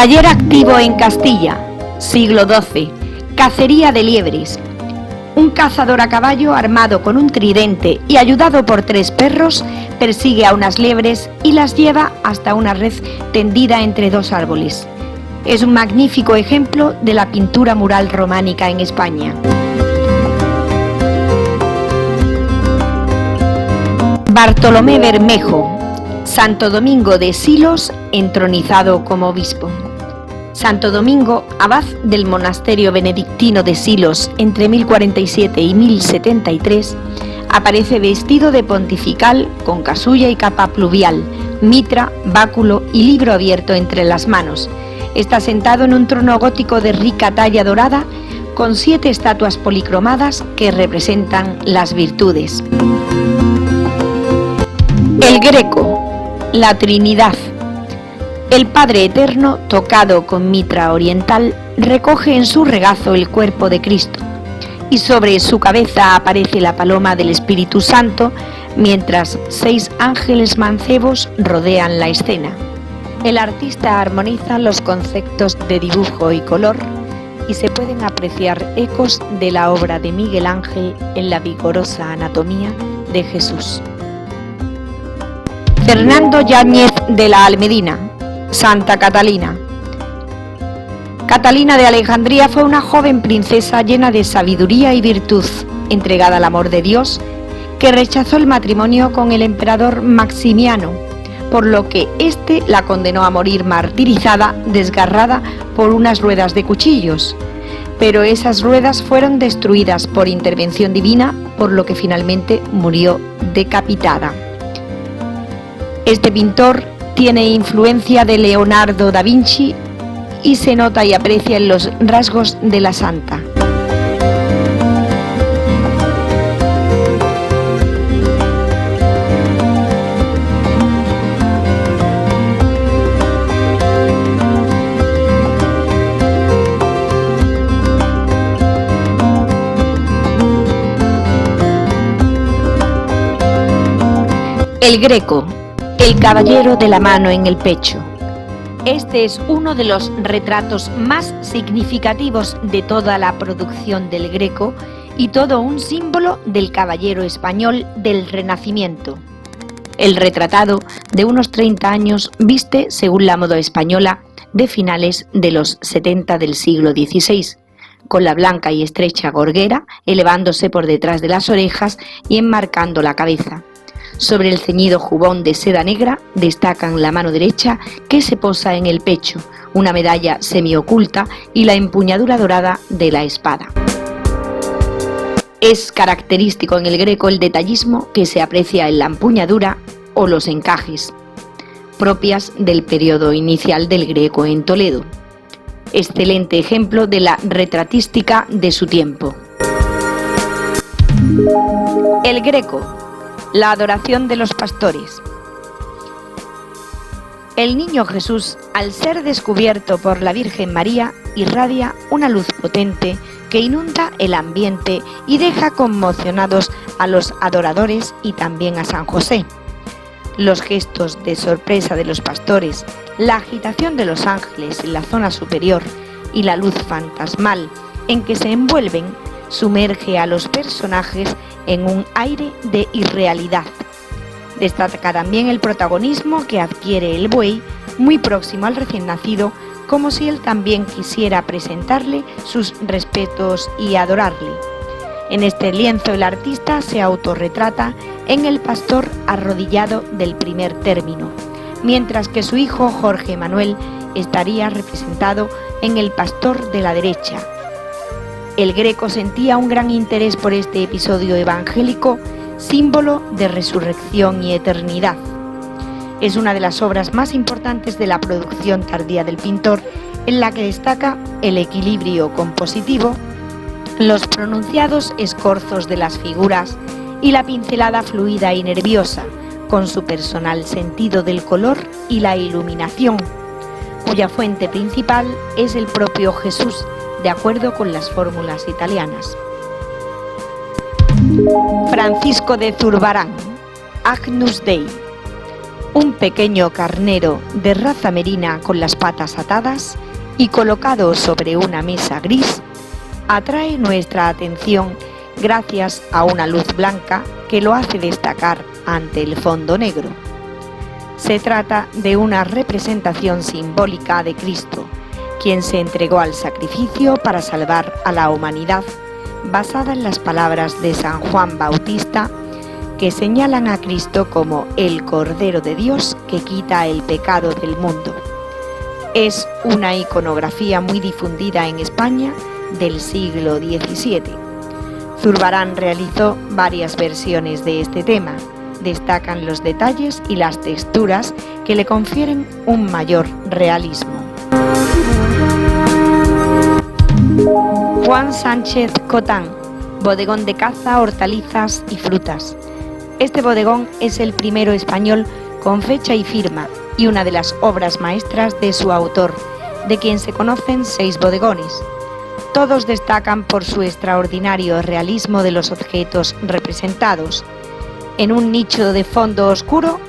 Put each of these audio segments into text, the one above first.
Taller activo en Castilla, siglo XII, cacería de liebres. Un cazador a caballo armado con un tridente y ayudado por 3 perros persigue a unas liebres y las lleva hasta una red tendida entre 2 árboles. Es un magnífico ejemplo de la pintura mural románica en España. Bartolomé Bermejo, Santo Domingo de Silos, entronizado como obispo. Santo Domingo, abad del monasterio benedictino de Silos entre 1047 y 1073, aparece vestido de pontifical con casulla y capa pluvial, mitra, báculo y libro abierto entre las manos. Está sentado en un trono gótico de rica talla dorada con 7 estatuas policromadas que representan las virtudes. El Greco, la Trinidad. El Padre Eterno, tocado con mitra oriental, recoge en su regazo el cuerpo de Cristo, y sobre su cabeza aparece la paloma del Espíritu Santo, mientras 6 ángeles mancebos rodean la escena. El artista armoniza los conceptos de dibujo y color, y se pueden apreciar ecos de la obra de Miguel Ángel en la vigorosa anatomía de Jesús. Fernando Yáñez de la Almedina, Santa Catalina. Catalina de Alejandría fue una joven princesa llena de sabiduría y virtud, entregada al amor de Dios, que rechazó el matrimonio con el emperador Maximiano, por lo que éste la condenó a morir martirizada, desgarrada por unas ruedas de cuchillos. Pero esas ruedas fueron destruidas por intervención divina, por lo que finalmente murió decapitada. Este pintor tiene influencia de Leonardo da Vinci y se nota y aprecia en los rasgos de la santa. El Greco, el caballero de la mano en el pecho. Este es uno de los retratos más significativos de toda la producción del Greco y todo un símbolo del caballero español del Renacimiento. El retratado, de unos 30 años, viste según la moda española de finales de los 70 del siglo XVI, con la blanca y estrecha gorguera elevándose por detrás de las orejas y enmarcando la cabeza. Sobre el ceñido jubón de seda negra destacan la mano derecha que se posa en el pecho, una medalla semioculta y la empuñadura dorada de la espada. Es característico en el Greco el detallismo que se aprecia en la empuñadura o los encajes, propias del periodo inicial del Greco en Toledo. Excelente ejemplo de la retratística de su tiempo. El Greco, la adoración de los pastores. El niño Jesús, al ser descubierto por la Virgen María, irradia una luz potente que inunda el ambiente y deja conmocionados a los adoradores y también a San José. Los gestos de sorpresa de los pastores, la agitación de los ángeles en la zona superior y la luz fantasmal en que se envuelven sumerge a los personajes en un aire de irrealidad. Destaca también el protagonismo que adquiere el buey, muy próximo al recién nacido, como si él también quisiera presentarle sus respetos y adorarle. En este lienzo el artista se autorretrata en el pastor arrodillado del primer término, mientras que su hijo Jorge Manuel estaría representado en el pastor de la derecha. El Greco sentía un gran interés por este episodio evangélico, símbolo de resurrección y eternidad. Es una de las obras más importantes de la producción tardía del pintor, en la que destaca el equilibrio compositivo, los pronunciados escorzos de las figuras y la pincelada fluida y nerviosa, con su personal sentido del color y la iluminación, cuya fuente principal es el propio Jesús, de acuerdo con las fórmulas italianas. Francisco de Zurbarán, Agnus Dei. Un pequeño carnero de raza merina con las patas atadas y colocado sobre una mesa gris, atrae nuestra atención gracias a una luz blanca que lo hace destacar ante el fondo negro. Se trata de una representación simbólica de Cristo, quien se entregó al sacrificio para salvar a la humanidad, basada en las palabras de San Juan Bautista, que señalan a Cristo como el Cordero de Dios que quita el pecado del mundo. Es una iconografía muy difundida en España del siglo XVII. Zurbarán realizó varias versiones de este tema. Destacan los detalles y las texturas que le confieren un mayor realismo. Juan Sánchez Cotán, bodegón de caza, hortalizas y frutas. Este bodegón es el primero español con fecha y firma y una de las obras maestras de su autor, de quien se conocen 6 bodegones. Todos destacan por su extraordinario realismo de los objetos representados. En un nicho de fondo oscuro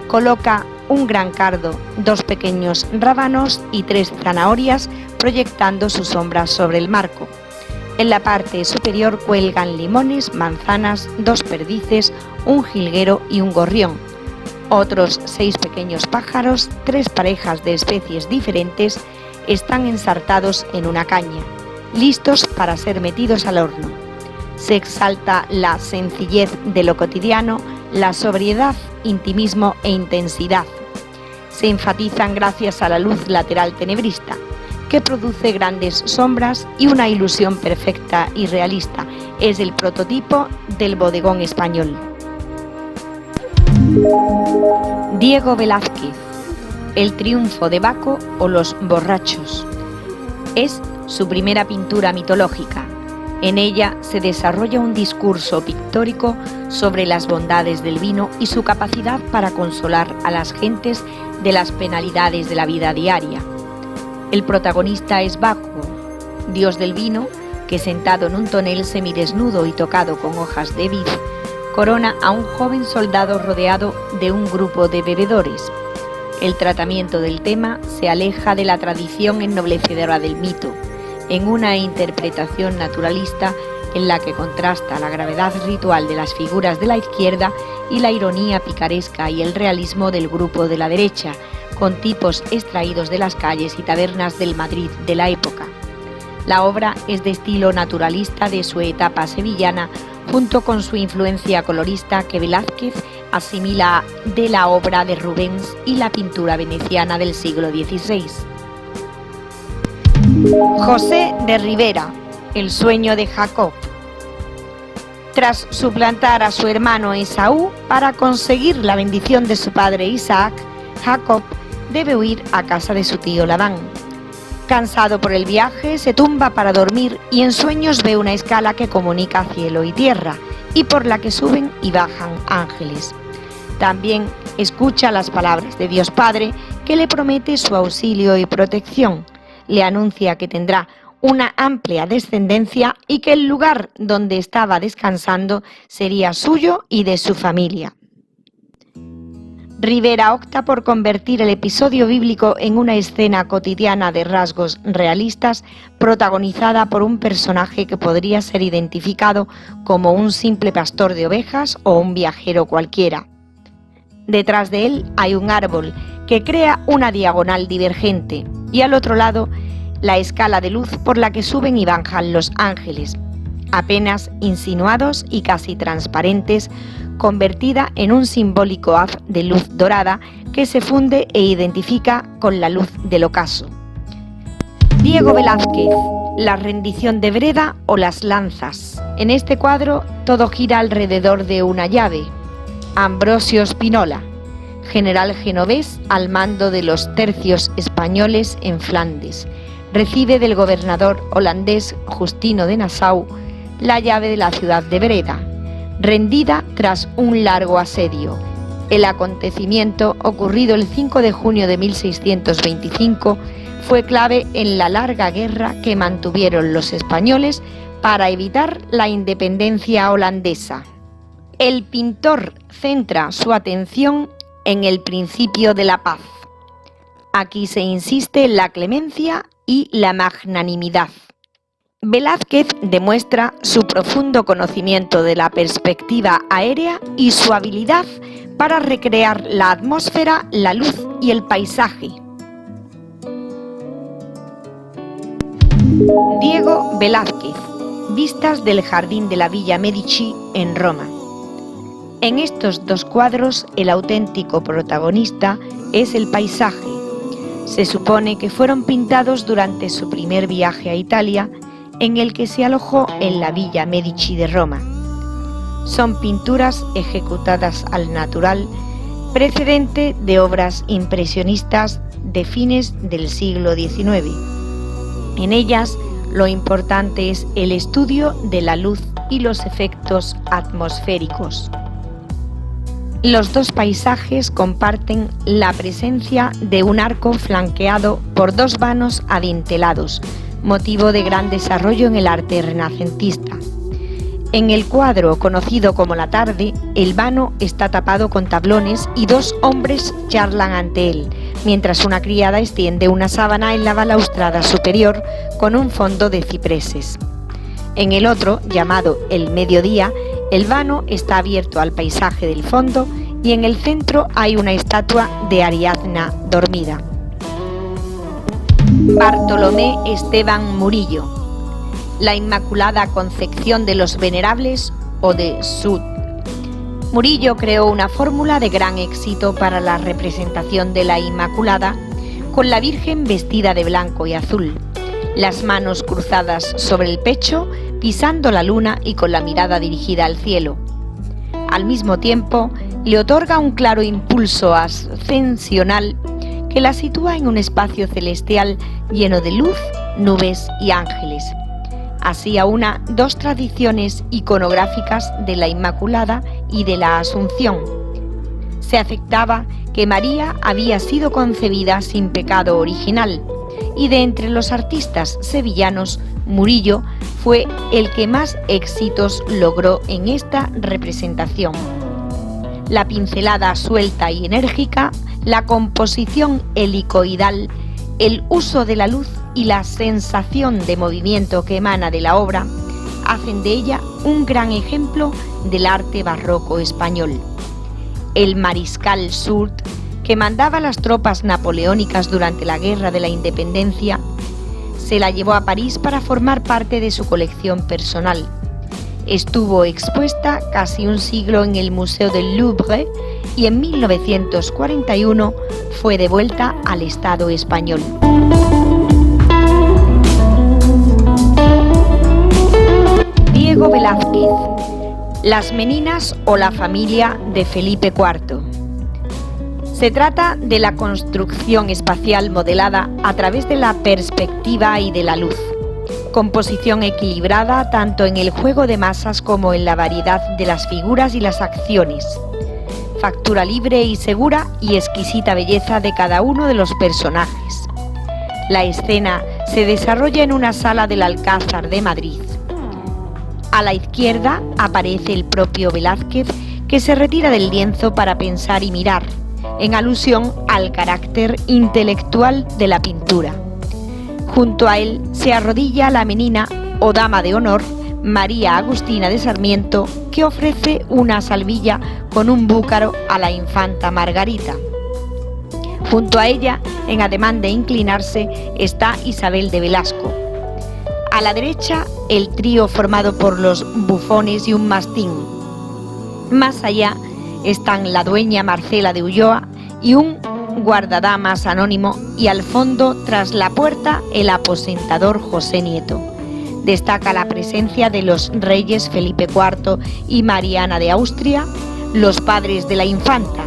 coloca un gran cardo, 2 pequeños rábanos y 3 zanahorias proyectando sus sombras sobre el marco. En la parte superior cuelgan limones, manzanas, 2 perdices, un jilguero y un gorrión. Otros 6 pequeños pájaros, 3 parejas de especies diferentes, están ensartados en una caña, listos para ser metidos al horno. Se exalta la sencillez de lo cotidiano, la sobriedad, intimismo e intensidad. Se enfatizan gracias a la luz lateral tenebrista, que produce grandes sombras y una ilusión perfecta y realista. Es el prototipo del bodegón español. Diego Velázquez, El triunfo de Baco o los borrachos. Es su primera pintura mitológica. En ella se desarrolla un discurso pictórico sobre las bondades del vino y su capacidad para consolar a las gentes de las penalidades de la vida diaria. El protagonista es Baco, dios del vino, que sentado en un tonel semidesnudo y tocado con hojas de vid, corona a un joven soldado rodeado de un grupo de bebedores. El tratamiento del tema se aleja de la tradición ennoblecedora del mito, en una interpretación naturalista en la que contrasta la gravedad ritual de las figuras de la izquierda y la ironía picaresca y el realismo del grupo de la derecha, con tipos extraídos de las calles y tabernas del Madrid de la época. La obra es de estilo naturalista de su etapa sevillana, junto con su influencia colorista que Velázquez asimila de la obra de Rubens y la pintura veneciana del siglo XVI. José de Ribera, El sueño de Jacob. Tras suplantar a su hermano Esaú para conseguir la bendición de su padre Isaac, Jacob debe huir a casa de su tío Labán. Cansado por el viaje, se tumba para dormir y en sueños ve una escala que comunica cielo y tierra y por la que suben y bajan ángeles. También escucha las palabras de Dios Padre, que le promete su auxilio y protección. Le anuncia que tendrá una amplia descendencia y que el lugar donde estaba descansando sería suyo y de su familia. Ribera opta por convertir el episodio bíblico en una escena cotidiana de rasgos realistas, protagonizada por un personaje que podría ser identificado como un simple pastor de ovejas o un viajero cualquiera. Detrás de él hay un árbol que crea una diagonal divergente y al otro lado la escala de luz por la que suben y bajan los ángeles, apenas insinuados y casi transparentes, convertida en un simbólico haz de luz dorada que se funde e identifica con la luz del ocaso. Diego Velázquez, La rendición de Breda o Las lanzas. En este cuadro todo gira alrededor de una llave. Ambrosio Spinola, general genovés al mando de los tercios españoles en Flandes, recibe del gobernador holandés Justino de Nassau la llave de la ciudad de Breda, rendida tras un largo asedio. El acontecimiento, ocurrido el 5 de junio de 1625, fue clave en la larga guerra que mantuvieron los españoles para evitar la independencia holandesa. El pintor centra su atención en el principio de la paz. Aquí se insiste en la clemencia y la magnanimidad. Velázquez demuestra su profundo conocimiento de la perspectiva aérea y su habilidad para recrear la atmósfera, la luz y el paisaje. Diego Velázquez, vistas del jardín de la Villa Medici en Roma. En estos dos cuadros el auténtico protagonista es el paisaje. Se supone que fueron pintados durante su primer viaje a Italia, en el que se alojó en la Villa Medici de Roma. Son pinturas ejecutadas al natural, precedente de obras impresionistas de fines del siglo XIX. En ellas, lo importante es el estudio de la luz y los efectos atmosféricos. Los dos paisajes comparten la presencia de un arco flanqueado por dos vanos adintelados, motivo de gran desarrollo en el arte renacentista. En el cuadro conocido como La tarde, el vano está tapado con tablones y dos hombres charlan ante él, mientras una criada extiende una sábana en la balaustrada superior con un fondo de cipreses. En el otro, llamado El mediodía, el vano está abierto al paisaje del fondo y en el centro hay una estatua de Ariadna dormida. Bartolomé Esteban Murillo, La Inmaculada Concepción de los Venerables o de Sud. Murillo creó una fórmula de gran éxito para la representación de la Inmaculada, con la Virgen vestida de blanco y azul, las manos cruzadas sobre el pecho, pisando la luna y con la mirada dirigida al cielo. Al mismo tiempo, le otorga un claro impulso ascensional que la sitúa en un espacio celestial lleno de luz, nubes y ángeles. Así aúna dos tradiciones iconográficas de la Inmaculada y de la Asunción. Se aceptaba que María había sido concebida sin pecado original, y de entre los artistas sevillanos, Murillo fue el que más éxitos logró en esta representación. La pincelada suelta y enérgica, la composición helicoidal, el uso de la luz y la sensación de movimiento que emana de la obra hacen de ella un gran ejemplo del arte barroco español. El mariscal Soult, que mandaba las tropas napoleónicas durante la Guerra de la Independencia, se la llevó a París para formar parte de su colección personal. Estuvo expuesta casi un siglo en el Museo del Louvre y en 1941 fue devuelta al Estado español. Diego Velázquez, Las Meninas o la familia de Felipe IV. Se trata de la construcción espacial modelada a través de la perspectiva y de la luz. Composición equilibrada tanto en el juego de masas como en la variedad de las figuras y las acciones. Factura libre y segura y exquisita belleza de cada uno de los personajes. La escena se desarrolla en una sala del Alcázar de Madrid. A la izquierda aparece el propio Velázquez, que se retira del lienzo para pensar y mirar, en alusión al carácter intelectual de la pintura. Junto a él se arrodilla la menina o dama de honor, María Agustina de Sarmiento, que ofrece una salvilla con un búcaro a la infanta Margarita. Junto a ella, en ademán de inclinarse, está Isabel de Velasco. A la derecha, el trío formado por los bufones y un mastín. Más allá están la dueña Marcela de Ulloa y un guardadamas anónimo, y al fondo, tras la puerta, el aposentador José Nieto. Destaca la presencia de los reyes Felipe IV y Mariana de Austria, los padres de la infanta,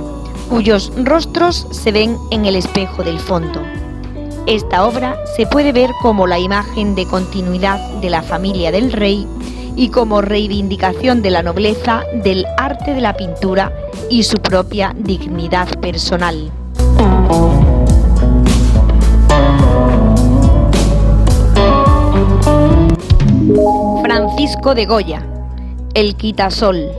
cuyos rostros se ven en el espejo del fondo. Esta obra se puede ver como la imagen de continuidad de la familia del rey y como reivindicación de la nobleza del arte de la pintura y su propia dignidad personal. Francisco de Goya, el quitasol,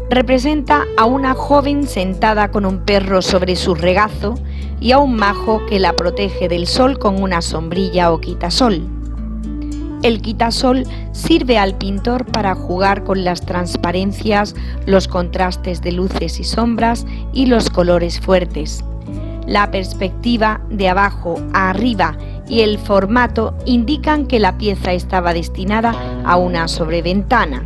representa a una joven sentada con un perro sobre su regazo y a un majo que la protege del sol con una sombrilla o quitasol. El quitasol sirve al pintor para jugar con las transparencias, los contrastes de luces y sombras y los colores fuertes. La perspectiva de abajo a arriba y el formato indican que la pieza estaba destinada a una sobreventana.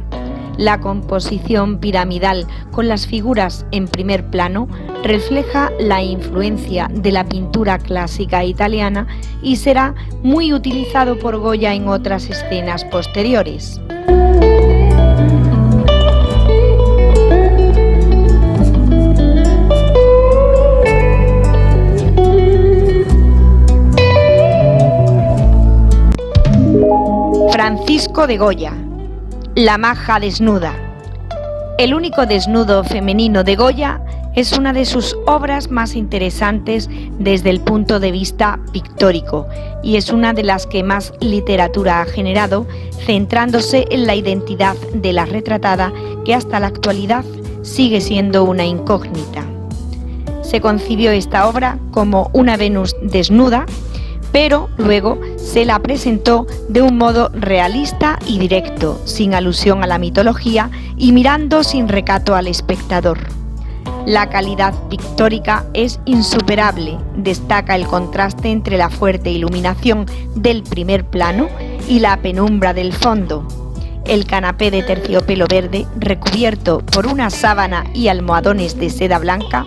La composición piramidal con las figuras en primer plano refleja la influencia de la pintura clásica italiana y será muy utilizado por Goya en otras escenas posteriores. Francisco de Goya, la maja desnuda. El único desnudo femenino de Goya es una de sus obras más interesantes desde el punto de vista pictórico y es una de las que más literatura ha generado, centrándose en la identidad de la retratada, que hasta la actualidad sigue siendo una incógnita. Se concibió esta obra como una Venus desnuda, pero luego se la presentó de un modo realista y directo, sin alusión a la mitología y mirando sin recato al espectador. La calidad pictórica es insuperable, destaca el contraste entre la fuerte iluminación del primer plano y la penumbra del fondo. El canapé de terciopelo verde, recubierto por una sábana y almohadones de seda blanca,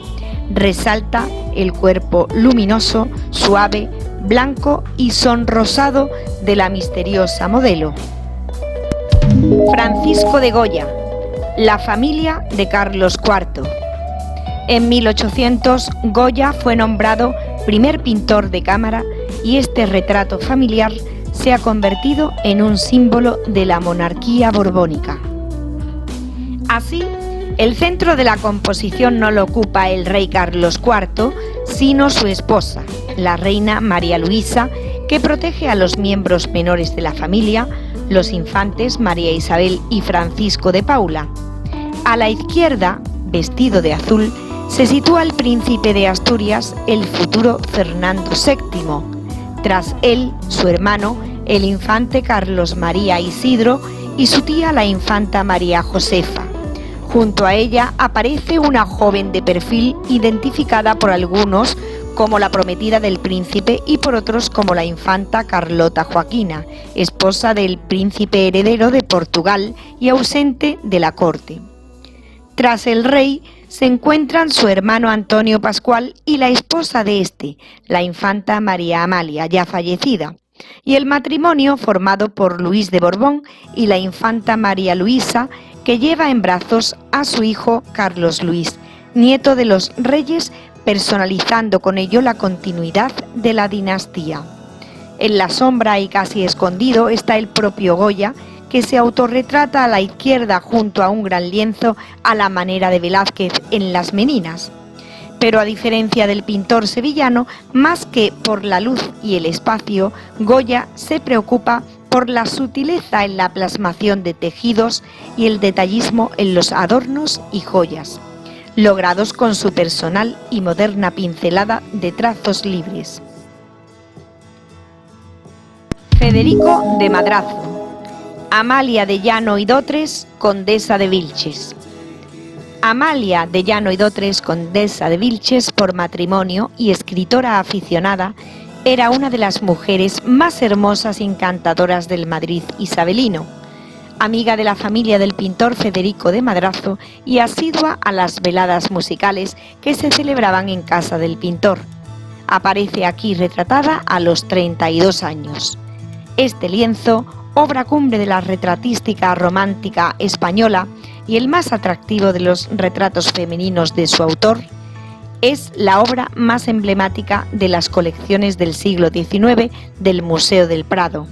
resalta el cuerpo luminoso, suave, blanco y sonrosado de la misteriosa modelo. Francisco de Goya, la familia de Carlos IV. En 1800, Goya fue nombrado primer pintor de cámara y este retrato familiar se ha convertido en un símbolo de la monarquía borbónica. Así, el centro de la composición no lo ocupa el rey Carlos IV, sino su esposa, la reina María Luisa, que protege a los miembros menores de la familia, los infantes María Isabel y Francisco de Paula. A la izquierda, vestido de azul, se sitúa el príncipe de Asturias, el futuro Fernando VII. Tras él, su hermano, el infante Carlos María Isidro, y su tía, la infanta María Josefa. Junto a ella aparece una joven de perfil identificada por algunos como la prometida del príncipe y por otros como la infanta Carlota Joaquina, esposa del príncipe heredero de Portugal y ausente de la corte. Tras el rey se encuentran su hermano Antonio Pascual y la esposa de este, la infanta María Amalia, ya fallecida, y el matrimonio formado por Luis de Borbón y la infanta María Luisa, que lleva en brazos a su hijo Carlos Luis, nieto de los reyes, personalizando con ello la continuidad de la dinastía. En la sombra y casi escondido está el propio Goya, que se autorretrata a la izquierda junto a un gran lienzo a la manera de Velázquez en Las Meninas. Pero a diferencia del pintor sevillano, más que por la luz y el espacio, Goya se preocupa por la sutileza en la plasmación de tejidos y el detallismo en los adornos y joyas, logrados con su personal y moderna pincelada de trazos libres. Federico de Madrazo, Amalia de Llano y Dotres, condesa de Vilches. Amalia de Llano y Dotres, condesa de Vilches por matrimonio y escritora aficionada, era una de las mujeres más hermosas y encantadoras del Madrid isabelino, amiga de la familia del pintor Federico de Madrazo y asidua a las veladas musicales que se celebraban en casa del pintor. Aparece aquí retratada a los 32 años. Este lienzo, obra cumbre de la retratística romántica española y el más atractivo de los retratos femeninos de su autor, es la obra más emblemática de las colecciones del siglo XIX del Museo del Prado.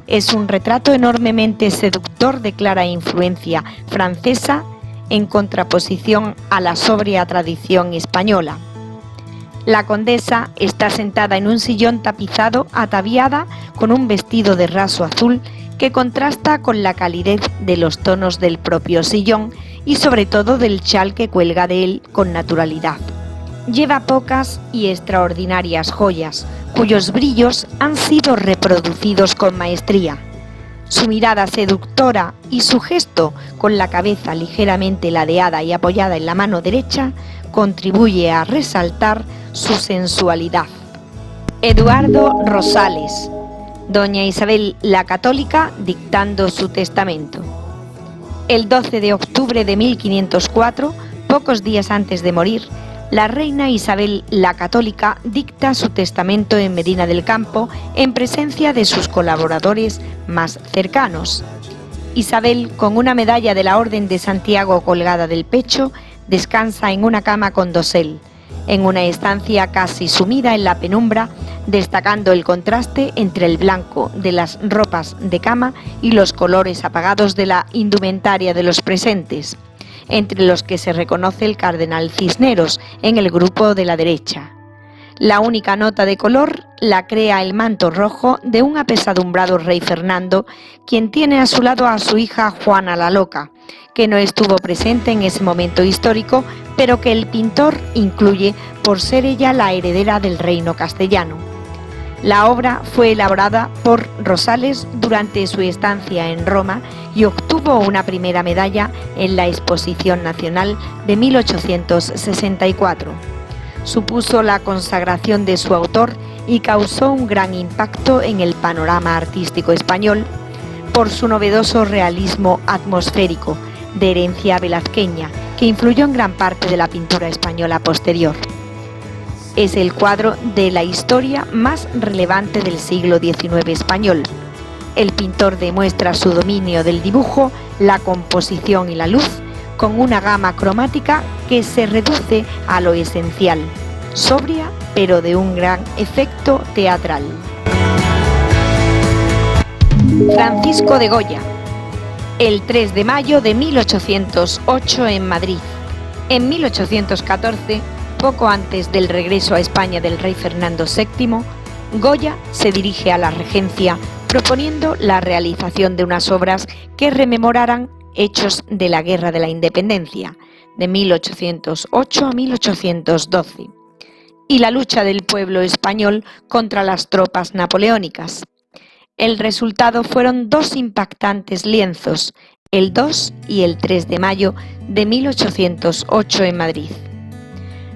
Es un retrato enormemente seductor de clara influencia francesa en contraposición a la sobria tradición española. La condesa está sentada en un sillón tapizado, ataviada con un vestido de raso azul que contrasta con la calidez de los tonos del propio sillón y sobre todo del chal que cuelga de él con naturalidad. Lleva pocas y extraordinarias joyas, cuyos brillos han sido reproducidos con maestría. Su mirada seductora y su gesto con la cabeza ligeramente ladeada y apoyada en la mano derecha contribuye a resaltar su sensualidad. Eduardo Rosales, doña Isabel la Católica dictando su testamento. El 12 de octubre de 1504, pocos días antes de morir, la reina Isabel la Católica dicta su testamento en Medina del Campo en presencia de sus colaboradores más cercanos. Isabel, con una medalla de la Orden de Santiago colgada del pecho, descansa en una cama con dosel, en una estancia casi sumida en la penumbra, destacando el contraste entre el blanco de las ropas de cama y los colores apagados de la indumentaria de los presentes, entre los que se reconoce el cardenal Cisneros en el grupo de la derecha. La única nota de color la crea el manto rojo de un apesadumbrado rey Fernando, quien tiene a su lado a su hija Juana la Loca, que no estuvo presente en ese momento histórico, pero que el pintor incluye por ser ella la heredera del reino castellano. La obra fue elaborada por Rosales durante su estancia en Roma y obtuvo una primera medalla en la Exposición Nacional de 1864. Supuso la consagración de su autor y causó un gran impacto en el panorama artístico español por su novedoso realismo atmosférico, de herencia velazqueña, que influyó en gran parte de la pintura española posterior. Es el cuadro de la historia más relevante del siglo XIX español. El pintor demuestra su dominio del dibujo, la composición y la luz, con una gama cromática que se reduce a lo esencial, sobria pero de un gran efecto teatral. Francisco de Goya, el 3 de mayo de 1808 en Madrid. En 1814, poco antes del regreso a España del rey Fernando VII, Goya se dirige a la regencia proponiendo la realización de unas obras que rememoraran hechos de la Guerra de la Independencia, de 1808 a 1812, y la lucha del pueblo español contra las tropas napoleónicas. El resultado fueron dos impactantes lienzos, el 2 y el 3 de mayo de 1808 en Madrid.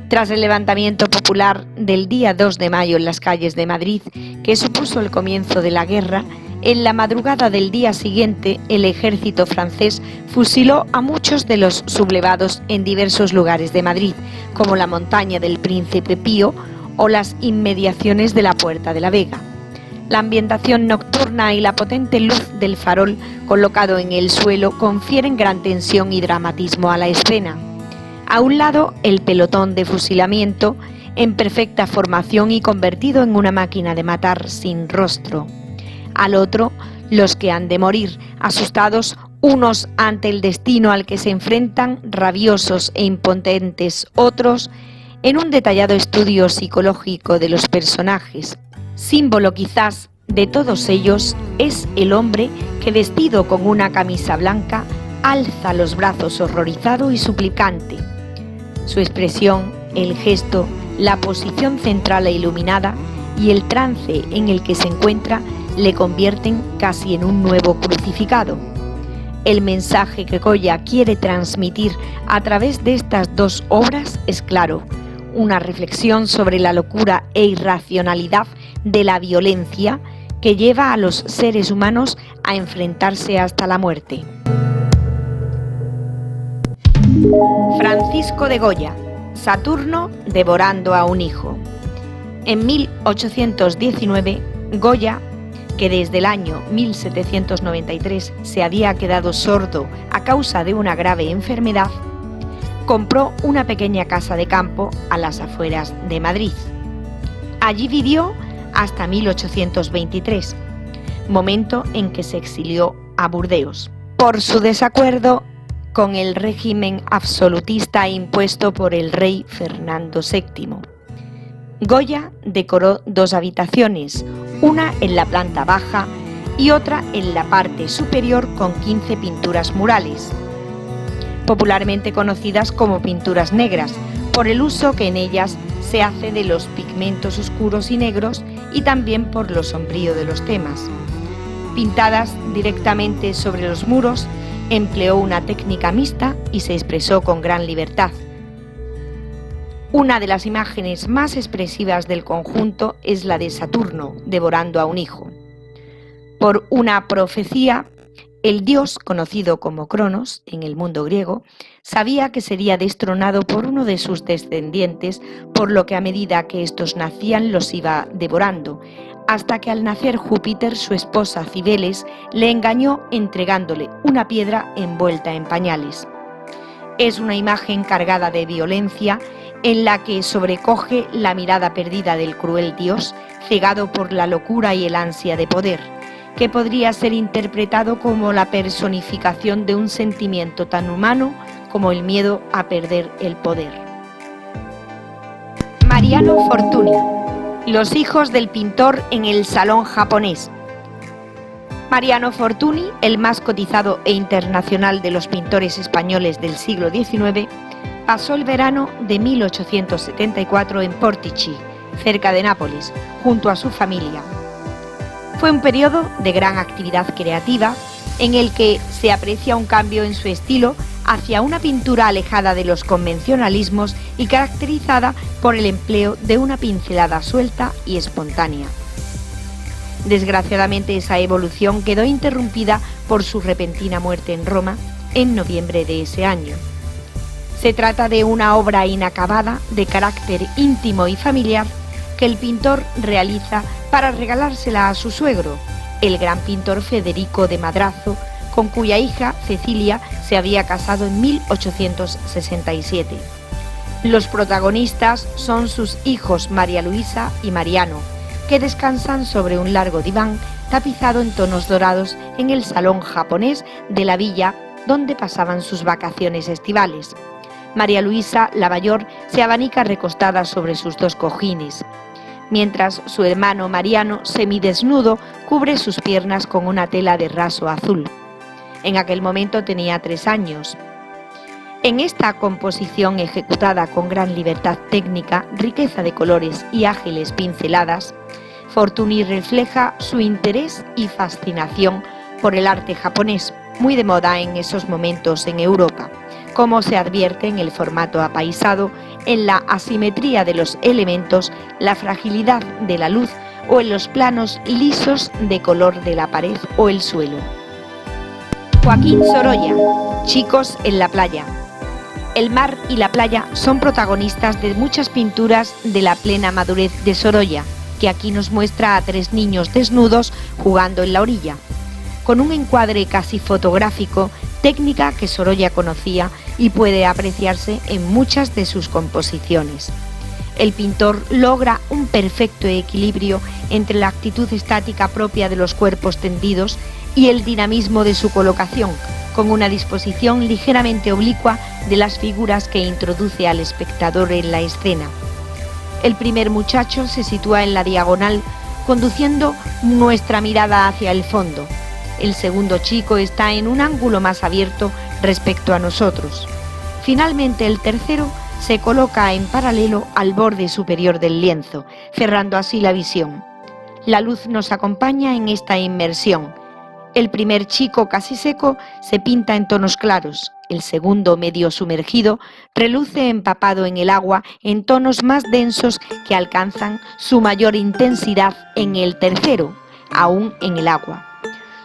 Tras el levantamiento popular del día 2 de mayo en las calles de Madrid, que supuso el comienzo de la guerra, en la madrugada del día siguiente el ejército francés fusiló a muchos de los sublevados en diversos lugares de Madrid, como la montaña del Príncipe Pío o las inmediaciones de la Puerta de la Vega. La ambientación nocturna y la potente luz del farol colocado en el suelo confieren gran tensión y dramatismo a la escena. A un lado, el pelotón de fusilamiento, en perfecta formación y convertido en una máquina de matar sin rostro. Al otro, los que han de morir, asustados unos ante el destino al que se enfrentan, rabiosos e impotentes otros, en un detallado estudio psicológico de los personajes. Símbolo quizás de todos ellos es el hombre que, vestido con una camisa blanca, alza los brazos horrorizado y suplicante. Su expresión, el gesto, la posición central e iluminada y el trance en el que se encuentra le convierten casi en un nuevo crucificado. El mensaje que Goya quiere transmitir a través de estas dos obras es claro, una reflexión sobre la locura e irracionalidad de la violencia que lleva a los seres humanos a enfrentarse hasta la muerte. Francisco de Goya, Saturno devorando a un hijo. En 1819, Goya, que desde el año 1793 se había quedado sordo a causa de una grave enfermedad, compró una pequeña casa de campo a las afueras de Madrid. Allí vivió hasta 1823, momento en que se exilió a Burdeos, por su desacuerdo con el régimen absolutista impuesto por el rey Fernando VII. Goya decoró dos habitaciones, una en la planta baja y otra en la parte superior con 15 pinturas murales, popularmente conocidas como pinturas negras, por el uso que en ellas se hace de los pigmentos oscuros y negros y también por lo sombrío de los temas. Pintadas directamente sobre los muros, empleó una técnica mixta y se expresó con gran libertad. Una de las imágenes más expresivas del conjunto es la de Saturno devorando a un hijo. Por una profecía, el dios, conocido como Cronos en el mundo griego, sabía que sería destronado por uno de sus descendientes, por lo que a medida que estos nacían los iba devorando, hasta que al nacer Júpiter, su esposa Cibeles, le engañó entregándole una piedra envuelta en pañales. Es una imagen cargada de violencia en la que sobrecoge la mirada perdida del cruel dios, cegado por la locura y el ansia de poder, que podría ser interpretado como la personificación de un sentimiento tan humano como el miedo a perder el poder. Mariano Fortuny, los hijos del pintor en el salón japonés. Mariano Fortuny, el más cotizado e internacional de los pintores españoles del siglo XIX, pasó el verano de 1874 en Portici, cerca de Nápoles, junto a su familia. Fue un periodo de gran actividad creativa en el que se aprecia un cambio en su estilo hacia una pintura alejada de los convencionalismos y caracterizada por el empleo de una pincelada suelta y espontánea. Desgraciadamente, esa evolución quedó interrumpida por su repentina muerte en Roma en noviembre de ese año. Se trata de una obra inacabada de carácter íntimo y familiar que el pintor realiza para regalársela a su suegro, el gran pintor Federico de Madrazo, con cuya hija Cecilia se había casado en 1867. Los protagonistas son sus hijos María Luisa y Mariano, que descansan sobre un largo diván tapizado en tonos dorados en el salón japonés de la villa donde pasaban sus vacaciones estivales. María Luisa, la mayor, se abanica recostada sobre sus dos cojines, mientras su hermano Mariano, semidesnudo, cubre sus piernas con una tela de raso azul. En aquel momento tenía 3 años. En esta composición ejecutada con gran libertad técnica, riqueza de colores y ágiles pinceladas, Fortuny refleja su interés y fascinación por el arte japonés, muy de moda en esos momentos en Europa, como se advierte en el formato apaisado, en la asimetría de los elementos, la fragilidad de la luz o en los planos lisos de color de la pared o el suelo. Joaquín Sorolla, Chicos en la playa. El mar y la playa son protagonistas de muchas pinturas de la plena madurez de Sorolla, que aquí nos muestra a 3 niños desnudos jugando en la orilla, con un encuadre casi fotográfico, técnica que Sorolla conocía y puede apreciarse en muchas de sus composiciones. El pintor logra un perfecto equilibrio entre la actitud estática propia de los cuerpos tendidos y el dinamismo de su colocación, con una disposición ligeramente oblicua de las figuras que introduce al espectador en la escena. El primer muchacho se sitúa en la diagonal, conduciendo nuestra mirada hacia el fondo. El segundo chico está en un ángulo más abierto respecto a nosotros. Finalmente, el tercero se coloca en paralelo al borde superior del lienzo, cerrando así la visión. La luz nos acompaña en esta inmersión. El primer chico casi seco se pinta en tonos claros, el segundo medio sumergido reluce empapado en el agua en tonos más densos que alcanzan su mayor intensidad en el tercero, aún en el agua.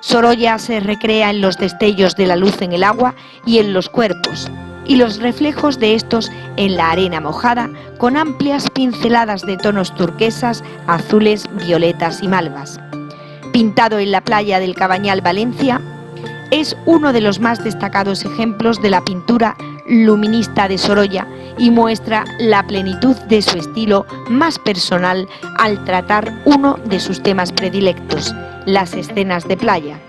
Sorolla se recrea en los destellos de la luz en el agua y en los cuerpos, y los reflejos de estos en la arena mojada con amplias pinceladas de tonos turquesas, azules, violetas y malvas. Pintado en la playa del Cabañal, Valencia, es uno de los más destacados ejemplos de la pintura luminista de Sorolla y muestra la plenitud de su estilo más personal al tratar uno de sus temas predilectos, las escenas de playa.